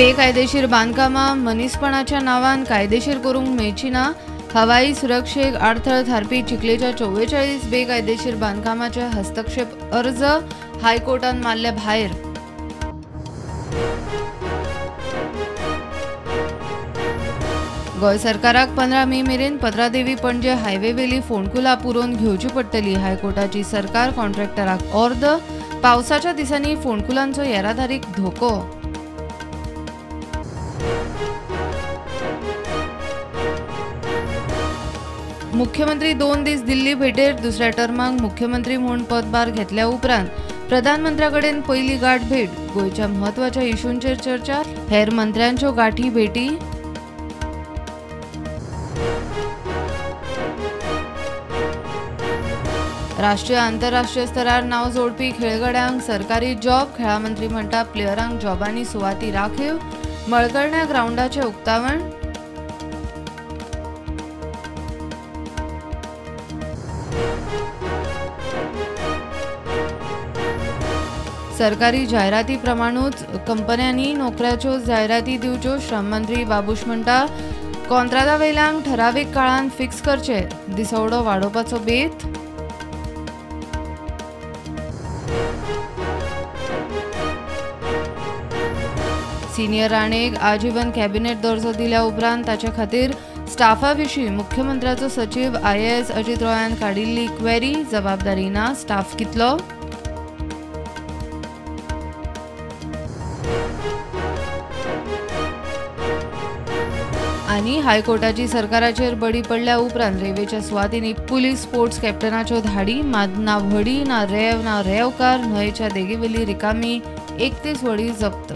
बेकायदेशीर बांदकामां मनीसपणाच्या नावान कायदेशीर करूंक मेळची ना। हवाई सुरक्षेक आडथळ थारपी चिखलेच्या 44 बेकायदेशीर बांदकामाचे हस्तक्षेप अर्ज हायकोर्टान मारले भायर। गोय सरकाराक 15 मे मेरेन पत्रादेवी पणजे हायवे वेली फोंडकुलां पुरोवन घेवची पडटली। हायकोर्टाची सरकार कॉन्ट्रॅक्टराक अर्द। पावसाच्या दिसांनी फोंडकुलांचो येरादारीक धोको। मुख्यमंत्री 2 दीस दिल्ली भेटेर दुसऱ्या टर्माक मुख्यमंत्री म्हणून पदभार घेतल्या उपरांत प्रधानमंत्र्याकडेन पयली गाठ भेट। गोयच्या म्हत्वाच्या इश्यूंचेर चर्चा, हेर मंत्र्यांच्यो गाठी भेटी। राष्ट्रीय आंतरराष्ट्रीय स्तरार नाव जोडपी खेळगड्यांक सरकारी जॉब। खेळा मंत्री म्हणटा प्लेयरांक जॉबांनी सुवाती राखीव। मळकर्ण्या ग्राउंडाचे उक्तावण। सरकारी जायराती प्रमाणूच कंपन्यांनी नोकऱ्याच्यो जायराती दिवच्यो। श्रम मंत्री बाबूश म्हणटा कॉन्ट्राक्टा वयल्यांक ठरावीक काळान फिक्स करचे। दिसवडो वाडोवपाचो बेत। सिनियर राणेक आजीवन कॅबिनेट दर्जो दिल्या उपरांत ताचे खातीर स्टाफा विशीं मुख्यमंत्र्याचो सचिव IAS अजित रॉयान काडिल्ली क्वेरी। जबाबदारी ना, स्टाफ कितलो? आनी हायकोर्टाची सरकाराचेर बडी पडल्या उपरांत रेल्वेच्या सुवातींनी पुलीस स्पोर्ट्स कॅप्टनाच्यो धाडी। मात ना व्हडी ना रेंव ना रेंवकार। न्हंयच्या देगेवेली रिकामी 31 व्हडी जप्त।